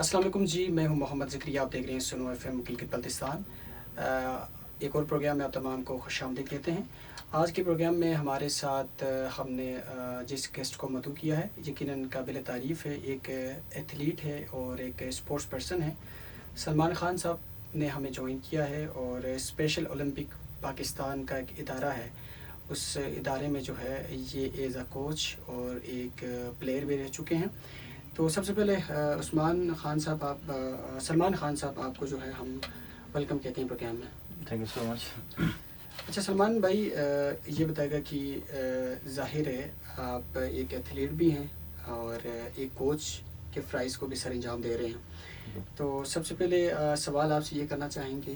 السلام علیکم جی، میں ہوں محمد ذکریہ. آپ دیکھ رہے ہیں سنو ایف ایم گلگت بلتستان. ایک اور پروگرام میں آپ تمام کو خوش آمدید کہتے ہیں. آج کے پروگرام میں ہمارے ساتھ ہم نے جس گیسٹ کو مدعو کیا ہے یقیناً قابل تعریف ہے. ایک ایتھلیٹ ہے اور ایک اسپورٹس پرسن ہے. سلمان خان صاحب نے ہمیں جوائن کیا ہے اور اسپیشل اولمپک پاکستان کا ایک ادارہ ہے. اس ادارے میں جو ہے یہ ایز اے کوچ اور ایک پلیئر بھی رہ چکے ہیں. تو سب سے پہلے سلمان خان صاحب آپ کو جو ہے ہم ویلکم کہتے ہیں پروگرام میں. تھینک یو سو مچ. اچھا سلمان بھائی، یہ بتائے گا کہ ظاہر ہے آپ ایک ایتھلیٹ بھی ہیں اور ایک کوچ کے فرائض کو بھی سر انجام دے رہے ہیں. تو سب سے پہلے سوال آپ سے یہ کرنا چاہیں گے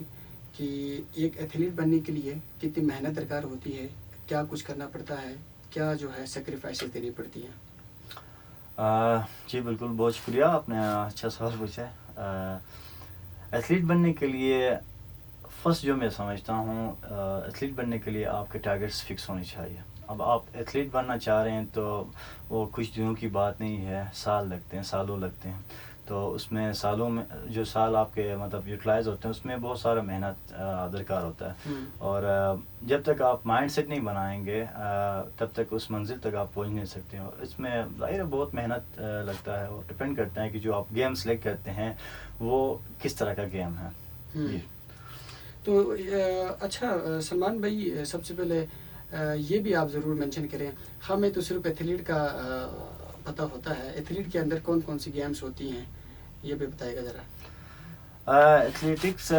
کہ ایک ایتھلیٹ بننے کے لیے کتنی محنت درکار ہوتی ہے، کیا کچھ کرنا پڑتا ہے، کیا جو ہے سیکریفائسز دینی پڑتی ہیں؟ جی بالکل، بہت شکریہ، آپ نے اچھا سوال پوچھا ہے. ایتھلیٹ بننے کے لیے فرسٹ جو میں سمجھتا ہوں، ایتھلیٹ بننے کے لیے آپ کے ٹارگیٹس فکس ہونے چاہیے. اب آپ ایتھلیٹ بننا چاہ رہے ہیں تو وہ کچھ دنوں کی بات نہیں ہے، سال لگتے ہیں، سالوں لگتے ہیں. تو اس میں سالوں میں جو سال آپ کے مطلب یوٹیلائز ہوتے ہیں اس میں بہت سارا محنت درکار ہوتا ہے. اور جب تک آپ مائنڈ سیٹ نہیں بنائیں گے تب تک اس منزل تک آپ پہنچ نہیں سکتے. اور اس میں ظاہر بہت محنت لگتا ہے اور ڈپینڈ کرتا ہے کہ جو آپ گیم سلیکٹ کرتے ہیں وہ کس طرح کا گیم ہے. جی تو اچھا سلمان بھائی، سب سے پہلے یہ بھی آپ ضرور مینشن کریں. ہمیں تو صرف ایتھلیٹ کا پتہ ہوتا ہے، ایتھلیٹ کے اندر کون کون سی گیمز ہوتی ہیں یہ بھی بتائے گا ذرا. ایتھلیٹکس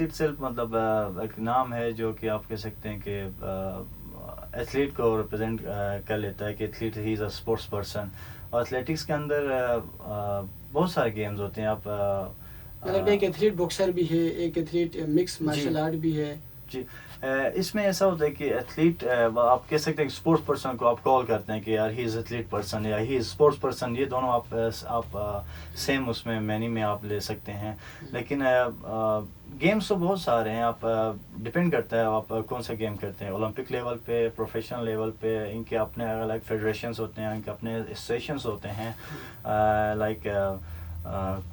اٹ سیلف مطلب ایک نام ہے جو کہ آپ کہہ سکتے ہیں کہ ایتھلیٹ کو ریپرزینٹ کر لیتا ہے کہ athlete he is a sports person. اور ایتھلیٹکس کے اندر بہت سارے گیمز ہوتے ہیں. آپ مطلب ایک ایتھلیٹ باکسر بھی ہے، ایک ایتھلیٹ مکس مارشل آرٹ بھی ہے. جی اس میں ایسا ہوتا ہے کہ ایتھلیٹ آپ کہہ سکتے ہیں کہ اسپورٹس پرسن کو آپ کال کرتے ہیں کہ یار ہی از ایتھلیٹ پرسن یا ہی از اسپورٹس پرسن. یہ دونوں آپ سیم اس میں مینی میں آپ لے سکتے ہیں. لیکن گیمس تو بہت سارے ہیں. آپ ڈپینڈ کرتا ہے آپ کون سا گیم کرتے ہیں. اولمپک لیول پہ، پروفیشنل لیول پہ ان کے اپنے الگ فیڈریشنس ہوتے ہیں، ان کے اپنے اسوسیشنس ہوتے ہیں. لائک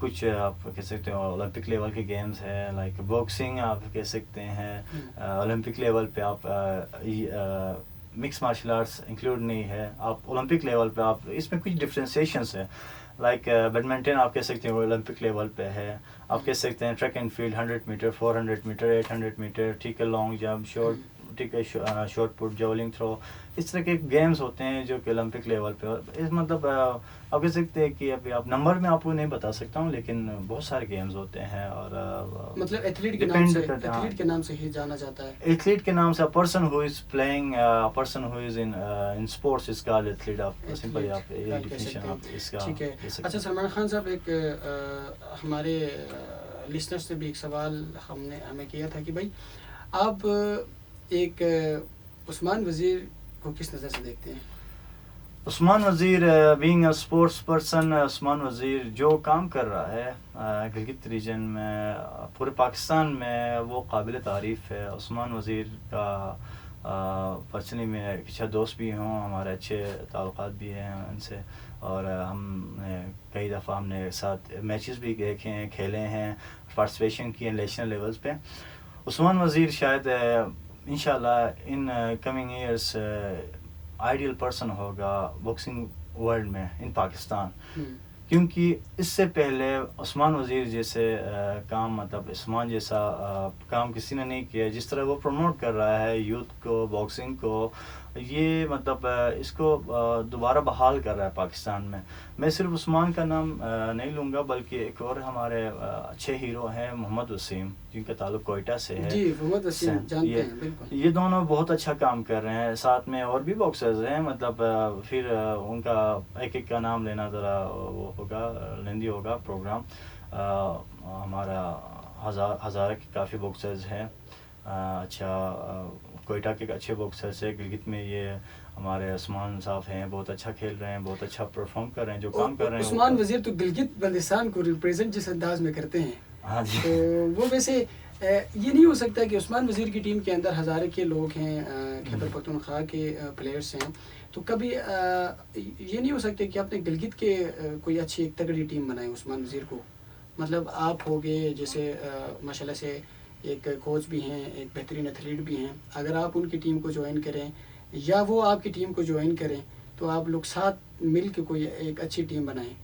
کچھ آپ کہہ سکتے ہیں اولمپک لیول کے گیمز ہیں، لائک باکسنگ آپ کہہ سکتے ہیں. اولمپک لیول پہ آپ مکس مارشل آرٹس انکلوڈ نہیں ہے. آپ اولمپک لیول پہ آپ اس میں کچھ ڈفرینسیشنس ہے. لائک بیڈمنٹن آپ کہہ سکتے ہیں اولمپک لیول پہ ہے. آپ کہہ سکتے ہیں track and field 100 metre, 400 metre, 800 metre, ٹھیک ہے، لانگ جمپ، ٹھیک ہے، شارٹ پٹ، جاولنگ تھرو. اس طرح کے گیمز ہوتے ہیں جو کہ اولمپک لیول پہ. اس مطلب آپ کہہ سکتے ہیں کہ ابھی آپ نمبر میں آپ کو نہیں بتا سکتا ہوں لیکن بہت سارے گیمز ہوتے ہیں. اور مطلب ایتھلیٹ کے نام سے ہی جانا جاتا ہے. ایتھلیٹ کے نام سے person who is playing, person who is in sports is called athlete. آپ سمپلی آپ یہ ڈیفینیشن آپ اس کا. ٹھیک ہے. اچھا سلمان خان صاحب، ایک ہمارے لسنرس نے بھی ایک سوال ہمیں کیا تھا کہ بھائی آپ ایک عثمان وزیر کو کس نظر سے دیکھتے ہیں؟ عثمان وزیر بینگ اے اسپورٹس پرسن، عثمان وزیر جو کام کر رہا ہے گلگت ریجن میں، پورے پاکستان میں، وہ قابل تعریف ہے. عثمان وزیر کا پرسنلی میں ایک اچھا دوست بھی ہوں، ہمارے اچھے تعلقات بھی ہیں ان سے. اور ہم نے کئی دفعہ ہم نے ساتھ میچز بھی دیکھے ہیں، کھیلے ہیں، پارٹیسپیشن کی ہیں نیشنل لیولز پہ. عثمان وزیر شاید انشاءاللہ in coming years ideal person ہوگا باکسنگ ورلڈ میں ان پاکستان. کیونکہ اس سے پہلے عثمان وزیر جیسے کام، مطلب عثمان جیسا کام کسی نے نہیں کیا. جس طرح وہ پروموٹ کر رہا ہے یوتھ کو، باکسنگ کو، یہ مطلب اس کو دوبارہ بحال کر رہا ہے پاکستان میں. میں صرف عثمان کا نام نہیں لوں گا بلکہ ایک اور ہمارے اچھے ہیرو ہیں محمد وسیم، جن کا تعلق کوئٹہ سے ہے. جی محمد وسیم جانتے ہیں بالکل. یہ دونوں بہت اچھا کام کر رہے ہیں. ساتھ میں اور بھی باکسرز ہیں، مطلب پھر ان کا ایک ایک کا نام لینا ذرا وہ ہوگا، لیندی ہوگا پروگرام. ہمارا ہزارہ کے کافی باکسرز ہیں. اچھا کوئٹہ کے اچھے باکسرز ہیں. گلگت میں یہ ہمارے عثمان صاحب ہیں، بہت اچھا کھیل رہے ہیں، بہت اچھا پرفارم کر رہے ہیں، جو کام کر رہے ہیں. عثمان وزیر تو گلگت بلتستان کو ریپریزنٹ جس انداز میں کرتے ہیں. ہاں جی. تو وہ ویسے یہ نہیں ہو سکتا کہ عثمان وزیر کی ٹیم کے اندر ہزارے کے لوگ ہیں، خیبر پختونخوا کے پلیئرس ہیں، تو کبھی یہ نہیں ہو سکتے کہ اپنے گلگت کے کوئی اچھی ایک تگڑی ٹیم بنائیں عثمان وزیر کو؟ مطلب آپ ہو گئے جیسے ماشاء اللہ سے ایک کوچ بھی ہیں، ایک بہترین ایتھلیٹ بھی ہیں، اگر آپ ان کی ٹیم کو جوائن کریں یا وہ آپ کی ٹیم کو جوائن کریں تو آپ لوگ ساتھ مل کے کوئی ایک اچھی ٹیم بنائیں.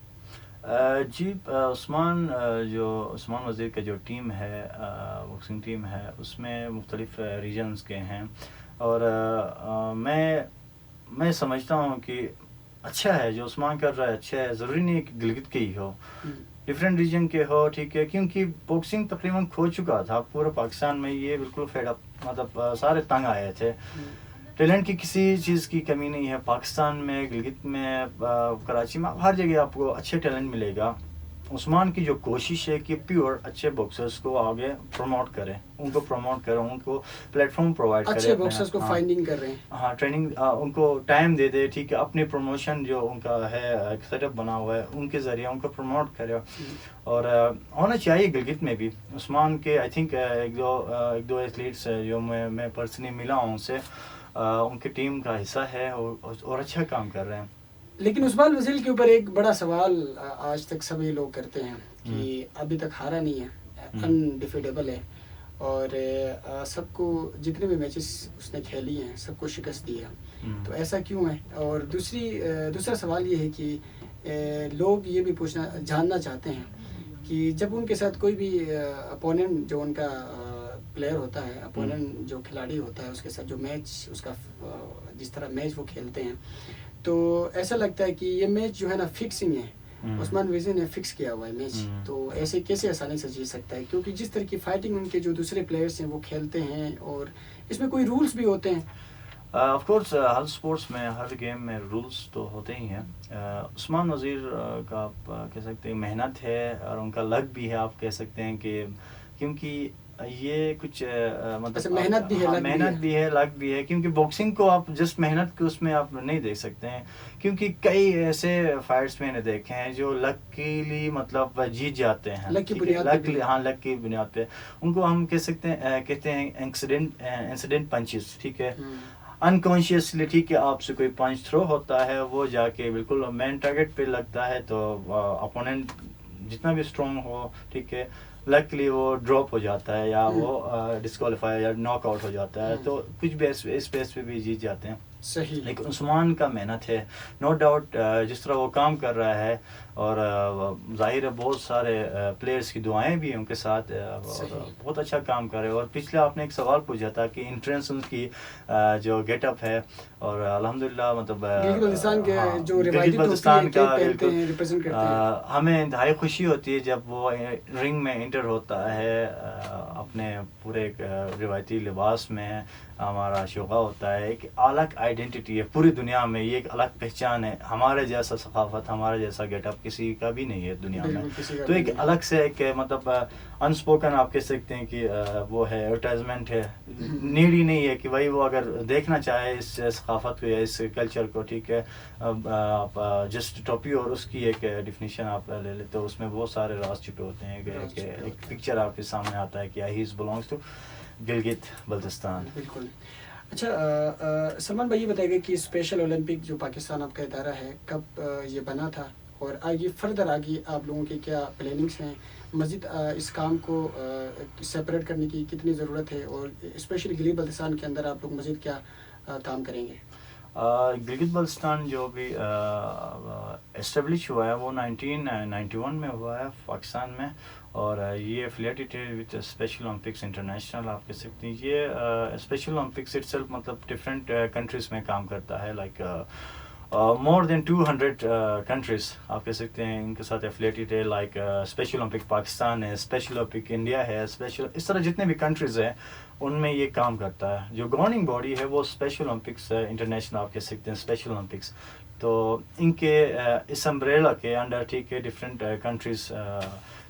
جی عثمان جو عثمان وزیر کا جو ٹیم ہے باکسنگ ٹیم ہے اس میں مختلف ریجنز کے ہیں، اور میں سمجھتا ہوں کہ اچھا ہے جو عثمان کر رہا ہے، اچھا ہے. ضروری نہیں ہے کہ گلگت کے ہی ہو، ڈفرینٹ ریجن کے ہو، ٹھیک ہے. کیونکہ باکسنگ تقریباً کھو چکا تھا پورے پاکستان میں، یہ بالکل فیڈ اپ، مطلب سارے تنگ آئے تھے. ٹیلنٹ کی کسی چیز کی کمی نہیں ہے پاکستان میں، گلگت میں، کراچی میں، ہر جگہ آپ کو اچھے ٹیلنٹ ملے گا. عثمان کی جو کوشش ہے کہ پیور اچھے باکسرز کو آگے پروموٹ کرے، ان کو پروموٹ کرے، ان کو پلیٹ فارم پرووائڈ کرے، اچھے باکسرز کو فائنڈنگ کر رہے ہیں. ہاں ٹریننگ، ان کو ٹائم دے دے، ٹھیک ہے. اپنی پروموشن جو ان کا ہے ایک سیٹ اپ بنا ہوا ہے، ان کے ذریعے ان کو پروموٹ کرے. اور ہونا چاہیے گلگت میں بھی عثمان کے. آئی تھنک ایک دو ایتھلیٹس جو میں پرسنلی ملا ہوں ان سے، ان کی ٹیم کا حصہ ہے اور اچھا کام کر رہے ہیں. لیکن عثمان وزیر کے اوپر ایک بڑا سوال آج تک سبھی لوگ کرتے ہیں کہ ابھی تک ہارا نہیں ہے، انڈیفیٹیبل ہے، اور سب کو جتنے بھی میچز اس نے کھیلی ہیں سب کو شکست دی ہے. تو ایسا کیوں ہے؟ اور دوسرا سوال یہ ہے کہ لوگ یہ بھی جاننا چاہتے ہیں کہ جب ان کے ساتھ کوئی بھی اپوننٹ جو ان کا پلیئر ہوتا ہے، اپوننٹ جو کھلاڑی ہوتا ہے، اس کے ساتھ جو میچ، اس کا جس طرح میچ وہ کھیلتے ہیں، تو ایسا لگتا ہے کہ یہ میچ جو ہے نا فکسنگ ہے، عثمان وزیر نے فکس کیا ہوا ہے میچ. تو ایسے کیسے آسانی سے جیت سکتا ہے؟ کیونکہ جس طرح کی فائٹنگ ان کے جو دوسرے پلیئرس ہیں وہ کھیلتے ہیں، اور اس میں کوئی رولز بھی ہوتے ہیں. آف کورس ہر اسپورٹس میں، ہر گیم میں رولز تو ہوتے ہی ہیں. عثمان وزیر کا آپ کہہ سکتے ہیں محنت ہے، اور ان کا لک بھی ہے آپ کہہ سکتے ہیں، کہ کیونکہ یہ کچھ مطلب محنت بھی ہے، لک بھی ہے. کیونکہ باکسنگ کو آپ جسٹ محنت کو اس میں آپ نہیں دیکھ سکتے ہیں، کیونکہ کئی ایسے فائٹس میں نے دیکھے ہیں جو لکیلی مطلب جیت جاتے ہیں. لک کی بنیاد پہ ان کو ہم کہتے ہیں انسیڈنٹ پنچز، ٹھیک ہے. انکانشیسلی، ٹھیک ہے، آپ سے کوئی پنچ تھرو ہوتا ہے، وہ جا کے بالکل مین ٹارگیٹ پہ لگتا ہے، تو اپوننٹ جتنا بھی اسٹرانگ ہو، ٹھیک ہے، لکلی وہ ڈراپ ہو جاتا ہے، یا وہ ڈسکوالیفائی یا ناک آؤٹ ہو جاتا ہے. تو کچھ بھی اس بیس پہ بھی جیت جاتے ہیں. صحیح. لیکن عثمان کا محنت ہے، نو ڈاؤٹ. جس طرح وہ کام کر رہا ہے، اور ظاہر ہے بہت سارے پلیئرس کی دعائیں بھی ہیں ان کے ساتھ، اور بہت اچھا کام کر رہے ہیں. اور پچھلے آپ نے ایک سوال پوچھا تھا کہ انٹرنس ان کی جو گیٹ اپ ہے، اور الحمدللہ مطلب گلگت بلتستان کا بالکل ہمیں انتہائی خوشی ہوتی ہے جب وہ رنگ میں انٹر ہوتا ہے اپنے پورے روایتی لباس میں. ہمارا شوقہ ہوتا ہے، ایک الگ آئیڈینٹی ہے پوری دنیا میں، یہ ایک الگ پہچان ہے. ہمارے جیسا ثقافت، ہمارے جیسا گیٹ اپ کسی کا بھی نہیں ہے دنیا میں. تو ایک الگ سے ایک مطلب انسپوکن آپ کہہ سکتے ہیں کہ وہ ہے، ایڈورٹائزمنٹ ہے. نیڈ ہی نہیں ہے کہ بھائی وہ اگر دیکھنا چاہے اس ثقافت کو یا اس کلچر کو، ٹھیک ہے، آپ جسٹ ٹاپی اور اس کی ایک ڈیفینیشن آپ لے لیں تو اس میں بہت سارے راز چھپے ہوتے ہیں، کہ ایک پکچر آپ کے سامنے آتا ہے کہ ہی بلانگس ٹو گلگت بلتستان. بالکل. اچھا سلمان بھائی، یہ بتائیے گا کہ اسپیشل اولمپک جو پاکستان آپ کا ادارہ ہے، کب یہ بنا تھا، اور آگے فردر آگے آپ لوگوں کی کیا پلاننگس ہیں؟ مزید اس کام کو سیپریٹ کرنے کی کتنی ضرورت ہے، اور اسپیشلی گلگت بلتستان کے اندر آپ لوگ مزید کیا کام کریں گے؟ گلگت بلتستان جو بھی اسٹیبلش ہوا ہے وہ 1991 میں ہوا ہے پاکستان میں، اور یہ افیلیٹڈ ہے وتھ اسپیشل اولمپکس انٹرنیشنل آپ کہہ سکتے ہیں. یہ اسپیشل اولمپکس اٹ سیلف مطلب ڈفرینٹ کنٹریز میں کام کرتا ہے، لائک مور دین 200 کنٹریز آپ کہہ سکتے ہیں ان کے ساتھ افیلیٹڈ ہے. لائک اسپیشل اولمپک پاکستان ہے، اسپیشل اولمپک انڈیا ہے، اسپیشل اس طرح جتنے بھی کنٹریز ہیں ان میں یہ کام کرتا ہے. جو گورننگ باڈی ہے وہ اسپیشل اولمپکس انٹرنیشنل آپ کہہ سکتے ہیں، اسپیشل اولمپکس. تو ان کے اس امبریلا کے انڈر، ٹھیک ہے، ڈفرینٹ کنٹریز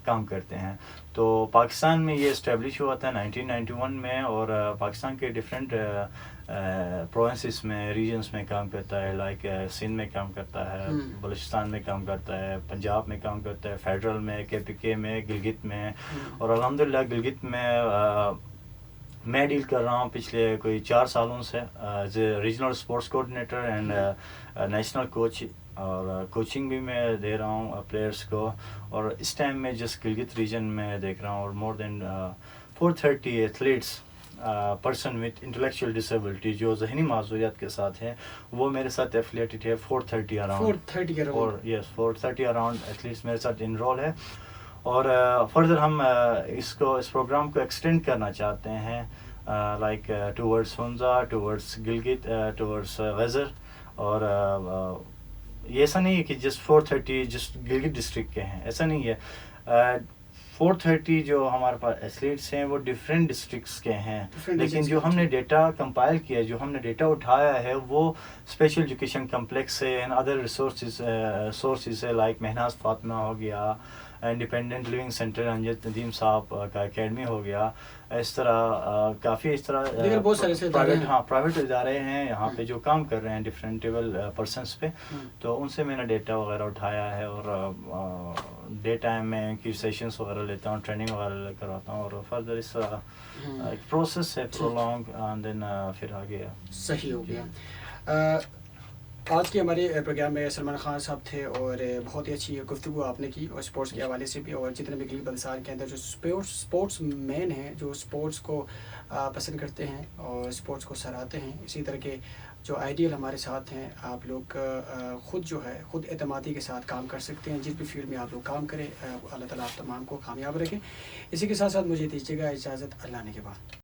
کام کرتے ہیں. تو پاکستان میں یہ اسٹیبلش ہوا تھا 1991 میں، اور پاکستان کے ڈفرینٹ پروونسز میں، ریجنس میں کام کرتا ہے. لائک سندھ میں کام کرتا ہے، بلوچستان میں کام کرتا ہے، پنجاب میں کام کرتا ہے، فیڈرل میں، KPK میں، گلگت میں. اور الحمدللہ گلگت میں میں ڈیل کر رہا ہوں پچھلے کوئی 4 سالوں سے as a regional sports coordinator and national coach, اور کوچنگ بھی میں دے رہا ہوں پلیئرس کو. اور اس ٹائم میں جس گلگت ریجن میں دیکھ رہا ہوں, اور مور دین 430 athletes person with intellectual disability جو ذہنی معذوریات کے ساتھ ہیں, وہ میرے ساتھ ایفیلیٹڈ ہے. 430 اراؤنڈ ایتھلیٹس میرے ساتھ انرول ہے. اور فردر ہم اس پروگرام کو ایکسٹینڈ کرنا چاہتے ہیں like towards Hunza, towards Gilgit, towards Ghizer. اور یہ ایسا نہیں ہے کہ جسٹ 430 جسٹ گلگت ڈسٹرکٹ کے ہیں, ایسا نہیں ہے. 430 جو ہمارے پاس ایتھلیٹس ہیں وہ ڈفرینٹ ڈسٹرکٹس کے ہیں, لیکن جو ہم نے ڈیٹا کمپائل کیا, جو ہم نے ڈیٹا اٹھایا ہے, وہ اسپیشل ایجوکیشن کمپلیکس ہے اینڈ ادر سورسز ہے لائک مہناز فاطمہ ہو گیا, انڈیپینڈنٹ لیونگ سینٹر انجد ندیم صاحب کا اکیڈمی ہو گیا. اس طرح کافی اس طرح پرائیویٹ ادارے ہیں یہاں پہ جو کام کر رہے ہیں ڈفرینٹیبل پرسنس پہ. تو ان سے میں نے ڈیٹا وغیرہ اٹھایا ہے, اور ڈے ٹائم میں ان کی سیشنس وغیرہ لیتا ہوں, ٹریننگ وغیرہ کرواتا ہوں, اور فردر اس طرح ایک پروسیس ہے پرولونگ, اینڈ دین پھر آگے. صحیح ہو گیا. آج کے ہمارے پروگرام میں سلمان خان صاحب تھے, اور بہت ہی اچھی گفتگو آپ نے کی, اور اسپورٹس کے حوالے سے بھی, اور جتنے بھی گلگت بلتستان کے اندر جو اسپورٹس مین ہیں, جو اسپورٹس کو پسند کرتے ہیں اور اسپورٹس کو سراہتے ہیں, اسی طرح کے جو آئیڈیل ہمارے ساتھ ہیں, آپ لوگ خود جو ہے خود اعتمادی کے ساتھ کام کر سکتے ہیں. جس بھی فیلڈ میں آپ لوگ کام کریں, اللہ تعالیٰ آپ تمام کو کامیاب رکھیں. اسی کے ساتھ ساتھ مجھے دیجیے گا اجازت, اللہ نے کے بعد.